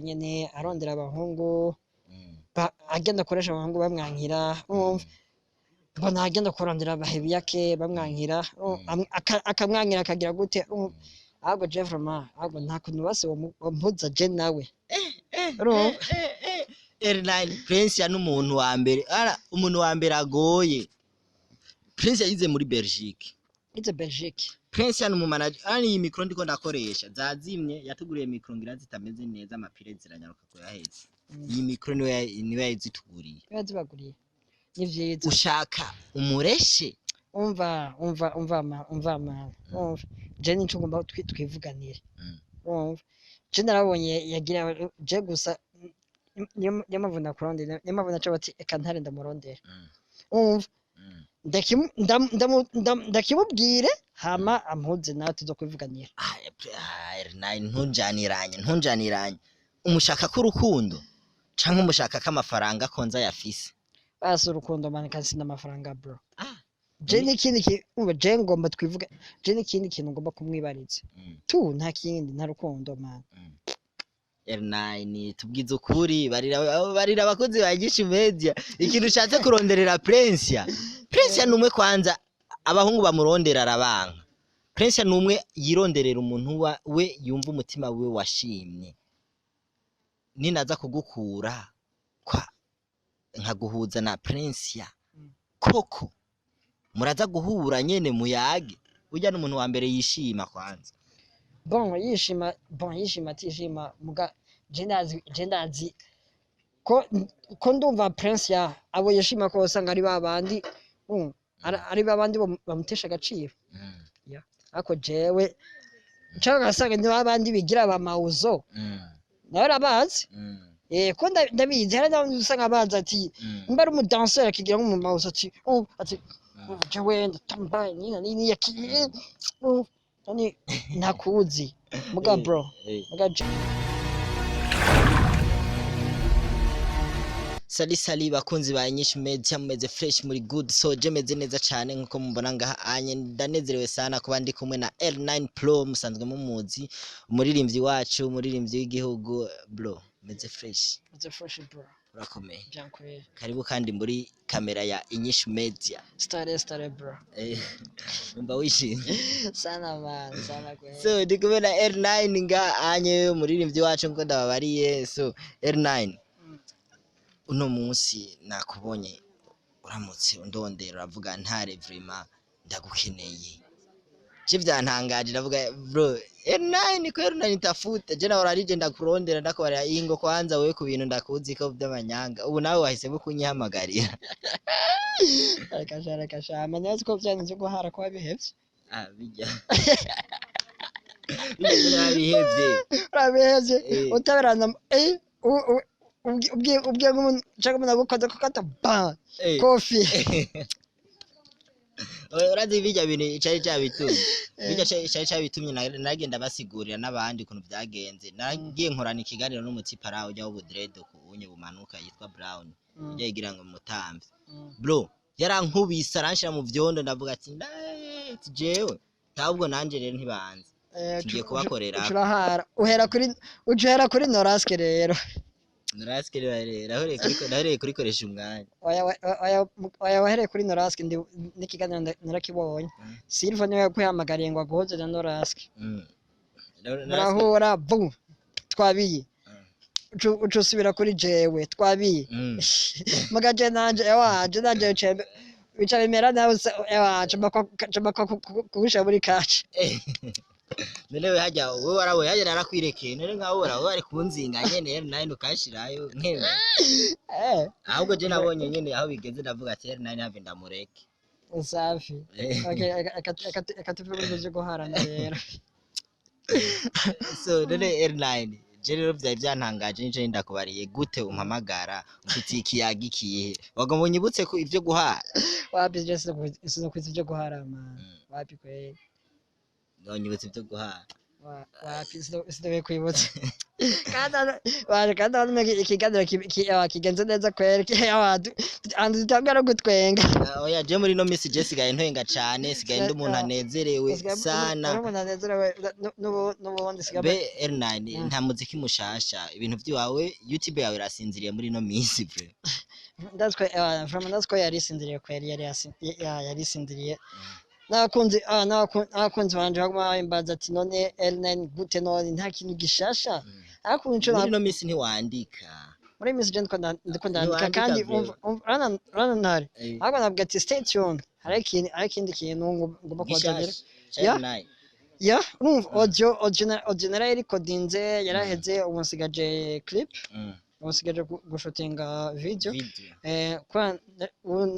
nyene arondera abahungu agenda akoresha abahungu bamwankira mbona agenda kurondera abahebi yake bamwankira akamwankira akagira gute ahubwo je vraiment ahubwo nta kuntu base wampuza je nawe R9 Princia n'umuntu wa mbere umuntu wa mbere agoye. Princia yize muri Belgique. Ize Belgique. Princia n'umumanager iyi micro ndiko ndakoresha zazimye yatuguriye micro ngira zitameze neza amapire ziranyaruka ko yaheze. Iyi micro niwe yazituguriye. Yazibaguriye. Nivyiza. Ushaka umureshe umva je nico ngomba twivuganire. Je narabonye yagira je gusa nyamavuna kurondera nyamavuna cyo bati eka ntare ndamurondera ndakimubwire hama ampuze nawe tuzo kwivuganira ntunjaniranye umushaka ko urukundo canke umushaka ko amafaranga konza yafise basi urukundo man kasi n'amafaranga bro je n'ikindi je ngomba twivuga je n'ikindi kintu ngomba kumwibariza tu nta kindi nta rukundo man R9 tubwiza ukuri barira abakozi bagisha media ikintu ushatse kuronderera Princia numwe kwanza abahungu bamurondera arabanka Princia numwe yironderera umuntu we yumva umutima we washimye ninaza kugukura kwa nkaguhuza na Princia koko muraza guhura nyene muyage urya n'umuntu wa mbere yishima kwanza yishima atishima muga jendazi ko ndumva Princia abo yishima ko usanga ari babandi ari babandi bamutesha agaciro ako jewe cyangwa gasanga ni babandi bigira abamauzo nawe rabazi ko ndabizi hari n'abandi usanga baza ati mba ari umudanseur akigira nk'umumauzo ati jewe ndatambaye nini yakiye Nani nakuzi muga bro muga Sali bakunzi ba INYISHU media mumeze fresh muri good so je meze neza cyane nkuko mubona ngaha anye ndanezerewe sana kuba ndi kumwe na R9 Pro musanzwe mumuzi umuririmbyi wacu umuririmbyi w'igihugu bro meze fresh bro urakomeye byankwe karibu kandi muri kamera ya INYISHU media stare bro umba wishimye sana man sana kwe so ndi kumwe na R9 nga anye umuririmbyi wacu nko ndababariye so R9 uno munsi nakubonye uramutse undondera uravuga ntare vraiment ndagukeneye je byantangaje ndavuga bro R9 ko R9 tafuta je nawe arije ndakurondera ndakobara ingo kwanza wewe ku bintu ndakuzi ko by'amanyanga ubu nawe wahisemo kunyihamagarira Rakasha manyazi ko byanze guhara kwa bihevye bijya urabihevye utaberana ubwiye nk'umuntu cyangwa umuntu agukoze ko kata kofi urazi bijya bintu cyabitumye nagenda basigurira n'abandi kuntu byagenze nagiye nkorana ikiganiro n'umutipara ujya w'ubudredo kunye bumanuka yitwa Brown ujya yigira ngo mutambe bro yarankubise aranshira mu vyondo ndavuga ati jewe ntabwo nanje rero ntibanze tugiye kubakorera uhera kuri Noraske rero Noraske rero nahereye kurikoresha umwanya wahereye kuri Noraske n'ikiganiro narakibonye Silva niwe yakuhamagariye ngo aguhoze na Noraske murahura twabiye ucusubira kuri jewe twabiye magaje nanje cembe bica bimera nawe cemba kubusha muri kaci Nelewe hajya wewe warawe hajya narakwirekeye nere nkaho warawe ari kunzinga nyene R9 ukashirayo nkebe ahubwo je nabonye nyene aho bigeze ndavuga ati R9 have ndamureke safi okay akatuvuga byo guharana rero so none R9 je rero byantangaje nico ndakubariye gute umpamagara ufite ikiyagikiye wagomba unyibutse ko ivyo guhara wapi je sizo kwiza ivyo guhara man wapi kwe Nonyibutse byo guhara wapi sidobe kwibutsa kandi hano ikiganiro kigenze neza kweri andu dutangara gutwenga oya je muri no misi je sigaye ntwenga cane sigaye ndi umuntu anezerewe sana umuntu anezerewe n'ubundi sigaye be R9 nta muziki mushasha ibintu vyiwawe YouTube yawe irasinziriye muri no misi pe that's why yarisinziriye kweri yarisinziriye n'abakunzi banje baguma bimbaza ati none L9 gute none nta kintu gishasha ariko muri no misi ntiwandika muri misi je ndiko ndandika kandi rana ntari ariko nabwo ati stay tuned hari ikindi kintu ngomba kubazanira ya urumva audio narayirikodinze yaraheze ubu nsigaje clip usigaje gushutinga video kwa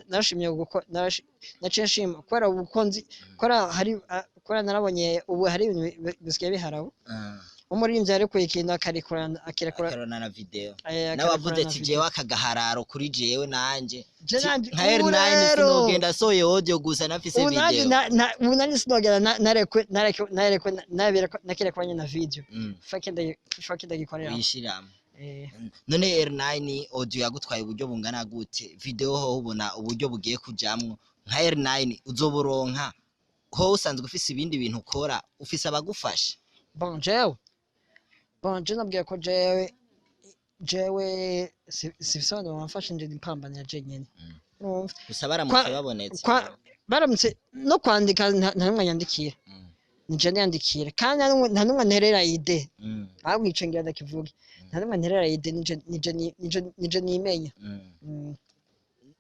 nashimye naciye nshima kubera ubukonzi kubera narabonye ubu hari ibintu bisigaye biharaho umuririmbyi ariko ikintu akirekurana na video nawe wavuze ati jewe akagahararo kuri jewe nanje nka R9 sinogenda soye audio gusa nafise video ubu nari sinogenda nakirekuranye na video fake ndagikorera wishiramo none R9 audio yagutwaye uburyo bungana gute video ho ubona uburyo bugiye kujamwo nka R9 uzoburonka ko usanzwe ufise ibindi bintu ukora ufise abagufasha bon je nabwiye ko jewe sifisana wamfasha nje impambana ya jenyene gusa baramutse babonetse baramutse no kwandika nta numwe yandikira nije ndandikira kandi nta numwe nterera ide bamwicengira ndakivuga nta numwe nterera ide nije nimenya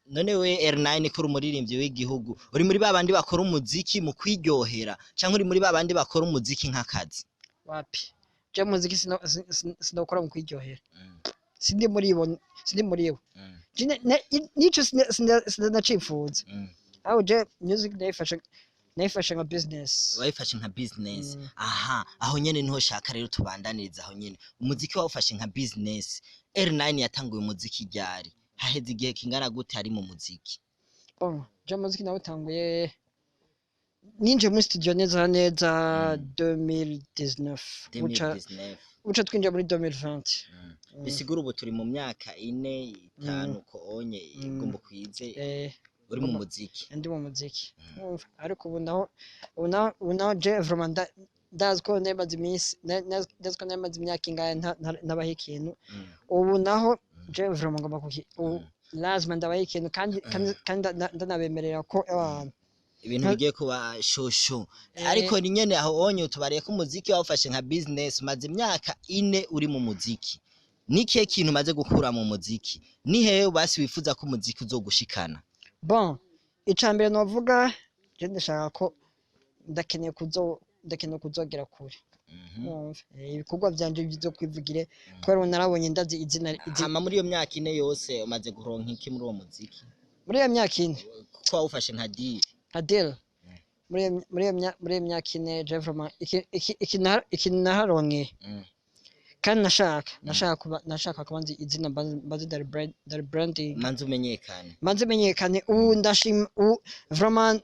none we R9 kuri umuririmbyi w'igihugu uri muri babandi bakora umuziki mu kwiryohera canke uri muri babandi bakora umuziki nk'akazi wapi je muziki sinokora mu kwiryohera sindi muri bo nico sinacipfuza aho je music nayifashe nka business wayifashe nka business aha aho nyene niho shaka rero tubandaniriza aho nyene umuziki wawufashe nka business R9 yatanguye umuziki ryari haheze igihe kingana gute ari mu muziki je muziki nawutanguye ninje muri studio neza 2019 uca twinjira muri 2020 bisigura ubu turi mu myaka 4-5 ko onye igomba kwize uri mu muziki ndi mu muziki ariko ubu naho je vraiment ndaziko nemaze imyaka ingahe nabaho ikintu ubu naho je vraiment ngomba lazima ndabaho ikintu kandi ndanabemerera ko ibintu bigiye kuba shosho ariko ni nyene aho onye tubariye ko umuziki wawufashe nka business maze imyaka 4 uri mu muziki niki kintu maze gukura mu muziki ni hehe basi wifuza ko umuziki uzogushikana bon icambere novuga je ndashaka ko ndakeneye kuzogera kure ibikorwa byanje bizo kwivugire kubera narabonye ndazi izina hama muri iyo myaka 4 yose umaze guronka iki muri uwo muziki muri iyo myaka 4 ko wawufashe nka deal muri iyo myaka 4 je vraiment iki naharonke kandi nashaka kuba nzi izina mbazi dari branding manzi umenyekane ubu ndashima vraiment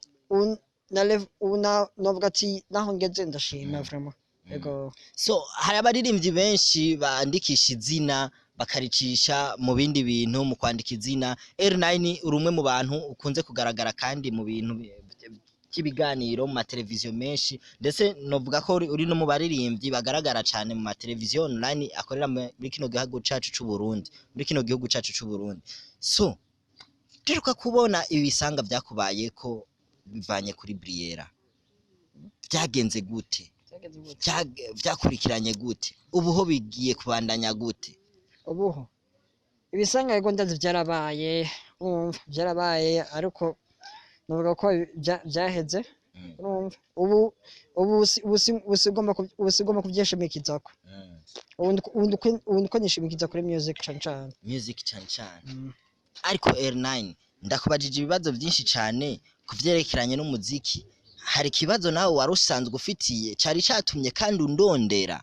novuga ati naho ngeze ndashima vraiment ego so hari abaririmbyi benshi bandikisha izina bakaricisha mu bindi bintu mu kwandika izina R9 uri umwe mu bantu ukunze kugaragara kandi mu bintu cy'ibiganiro mu mateleviziyo menshi ndetse novuga ko uri no mu baririmbyi bagaragara cyane mu mateleviziyo online akorera muri kino gihugu cacu c'u Burundi so teruka kubona ibisanga byakubaye ko bivanye kuri Briera byagenze gute byakurikiranye gute ubuho bigiye kubandanya gute ubuho ibisanga yego ndazi byarabaye ariko novuga ko byaheze ubu usigomba kubyeshimikizako ubu ko nishimikiza kuri music cane ariko R9 ndakubajije ibibazo byinshi cyane kuvyerekeranye n'umuziki hari ikibazo nawe wari usanzwe ufitiye cari catumye kandi undondera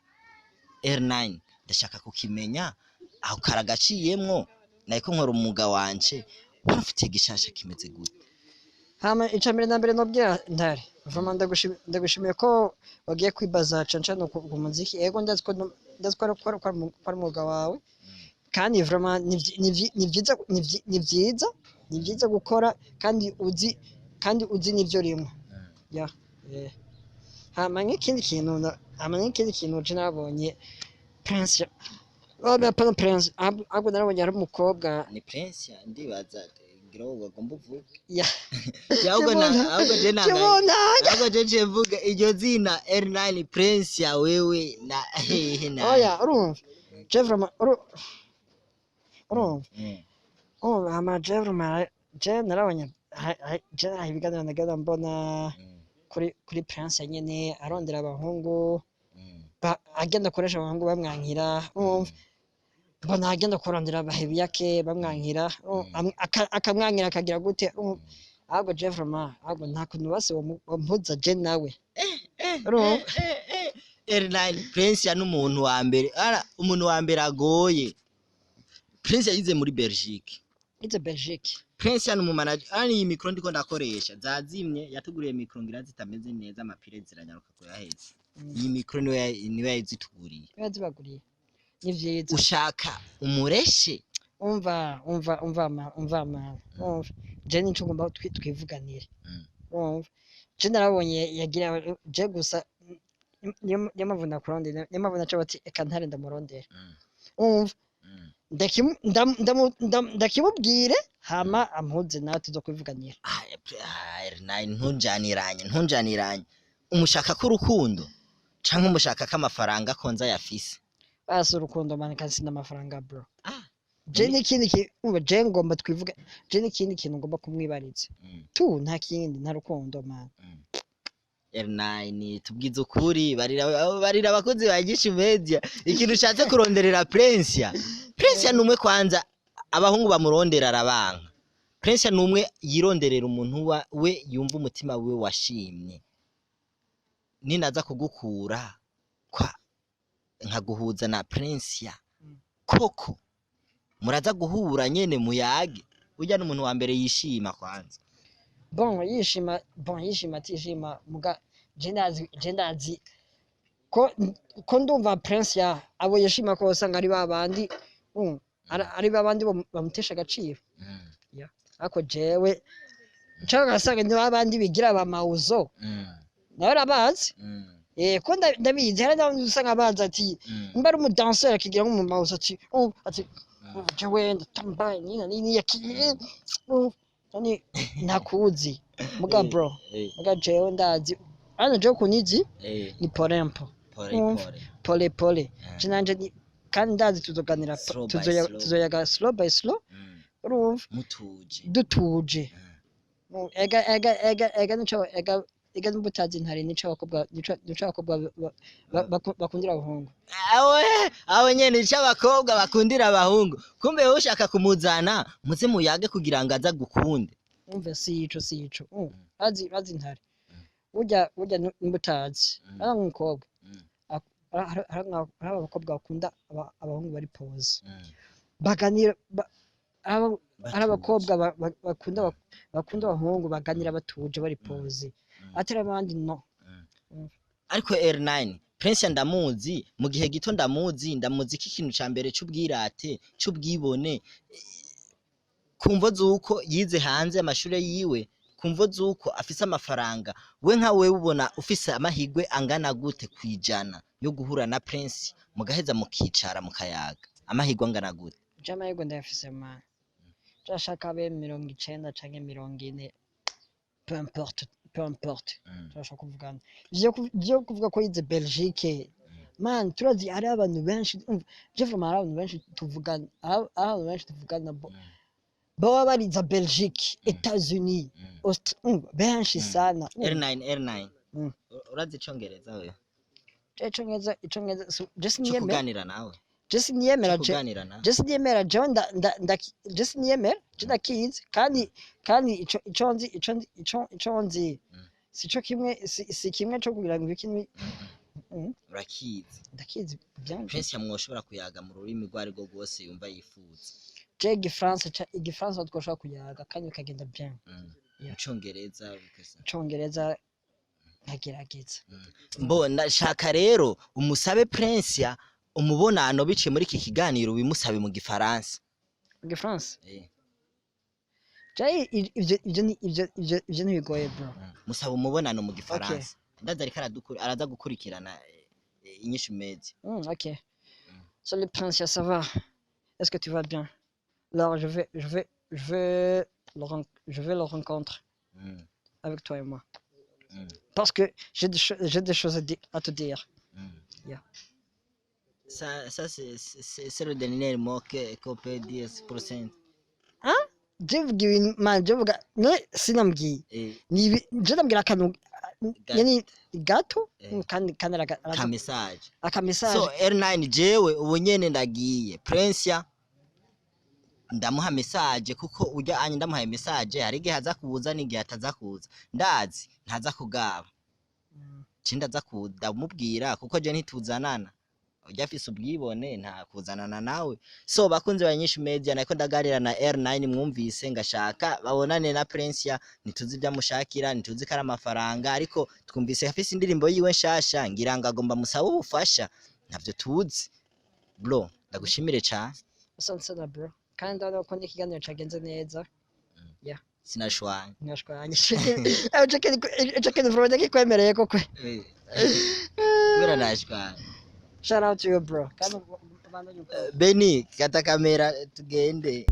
R9 ndashaka kukimenya aho karagaciyemwo nayiko nkora umwuga wanje warufitiye gishasha kimeze gute hama icambere na mbere nobwira ntare vraiment ndagushimiye ko wagiye kwibaza cancane ku muziki ego ndazi ko ndazikora kwa mwuga wawe kandi vraiment ni byiza gukora kandi uzi n'ibyo rimwe ya hama nk'ikindi kintu je nabonye princia pana prince ahubwo narabonye ari umukobwa ni princia ndibaza ngira ngo bagomba uvuge ya ahubwo je mvuga iryo zina R9 princia wewe na hehe na oya urumva je vraiment urumva hama je vraiment je narabonye je ibiganiro nagenda mbona kuri princia nyene arondera abahungu agenda akoresha abahungu bamwankira urumva mbona agenda kurondera abahebi yake bamwankira akamwankira akagira gute ahubwo je vraiment ahubwo nta kuntu base wampuza je nawe urumva R9 princia n'umuntu wa mbere umuntu wa mbere agoye princia yize muri Belgique princia n'umumanager iyi micro ndiko ndakoresha zazimye yatuguriye micro ngira zitameze neza amapire ziranyaruka ko yaheze iyi micro niwe yazituguriye yazibaguriye ni vyiza ushaka umureshe umva je nico ngomba twivuganire umva je narabonye yagira je gusa yamavuna kurondera yamavuna cyo bati eka ntare ndamurondera umva ndakimubwire hama ampuze nawe tuzokwivuganira ntunjaniranye umushaka ko urukundo canke umushaka ko amafaranga konza yafise basi urukundo man kasi n'amafaranga bro je n'ikindi kintu je ngomba twivuga je n'ikindi kintu ngomba kumwibariza tu nta kindi nta rukundo man R9 tubwiza ukuri barira abakozi bagisha media ikintu ushatse kuronderera princia numwe kwanza abahungu bamurondera arabanka princia numwe yironderera umuntu we yumva umutima we washimye ninaza kugukura kwa nkaguhuza na princia koko muraza guhura nyene muyage urya n'umuntu wa mbere yishima kwanza yishima atishima muga je ndazi ko ndumva princia abo yishima ko usanga ari babandi ari babandi bamutesha agaciro ako jewe nshaka gasanga ni babandi bigira abamauzo nawe arabazi ko ndabizi hari n'abandi usanga bazi ati mba ari umudanseri akigira nk'umumauzo ati jewe ndatambaye nini yakiye nani nakuzi muga bro muga jewe ndazi ana je kunizi ni pole cinanje kandi ndazi tuzoganira tuzoyaga slow by slow urumva dutuje ega n'ubutazi ntari nico abakobwa bakundira abahungu awe nyene nico abakobwa bakundira abahungu kumbe wowe ushaka kumuzana muze muyage kugira ngo aza gukunde umva sico azi ntari urya n'ubutazi ara nk'umukobwa hari abakobwa bakunda abahungu bari pose baganira hari abakobwa bakunda abahungu baganira batuje bari pose atari abandi no ariko R9 princia ndamuzi mu gihe gito ndamuzi ikintu ca mbere c'ubwirate c'ubwibone kumvo zuko yize hanze amashure yiwe kumvo zuko afise amafaranga we nka wewe ubona ufise amahigwe angana gute kwijana yo guhura na princia mugaheza mukicara mukayaga amahigwe angana gute amahigwe ndayafise man turashaka abe 90 canke 40 peu importe turashaka kuvugana byo kuvuga ko yize Belgique man turazi ari abantu benshi je vraiment ari abantu benshi tuvugana baba bariza Belgique Etats-Unis benshi sana R9 urazi icongereza wewe icongereza just kuganira nawe just niyemera ndakizi kandi iconzi sico kimwe si kimwe cyo kugira ngo ikindi urakizi ndakizi byanjye princia mwoshobora kuyaga mu rurimi rwari rwo rwose yumva yifuza igifaransa twoshobora kuyaga kandi kagenda bien icongereza nkagerageza mbona shaka rero umusabe princia umubonano biciye muri iki kiganiro bimusabe mu gifaransa Mu Gifaransa. Jay ibyo ntibigoye bro. musaba umubonano mu gifaransa ndaza ariko araza gukurikirana inyishu media. OK. Salut Princia, ça va? Est-ce que tu vas bien? Alors je vais le rencontrer avec toi et moi. Parce que j'ai des choses à te dire. Yeah. Ça c'est le dernier mot qu'on peut dire pour ça. Hein? Jevuga ne sinambwiye. Je ndambwira akantu yani gato kandi Ka message. aka message. So R9 jewe ubu nyene ndagiye Princia ndamuha message kuko ujya anye ndamuha message hari igihe haza kuza n'igihe ataza kuza ndazi ntaza kugaba cinda za kudamubwira kuko je ntituzanana ujya afise ubwibone nta kuzanana nawe. So bakunze banyinshi media nako ndagarira na R9 mwumvise ngashaka babonane na Princia nituzi byamushakira nituzi kara amafaranga ariko twumvise afise indirimbo yiwe nshasha ngira ngo agomba musaba ubufasha navyo tuzi bro ndagushimire cyane. Asante sana bro. Kandi ndabona ko n'ikiganiro cagenze neza. Yeah. Sinashwanye. Nashwanye. Echekeni bro ndakikwemereye koko. Kubera nashwanye. Shout out to you bro. Kandi Beni kata kamera tugende.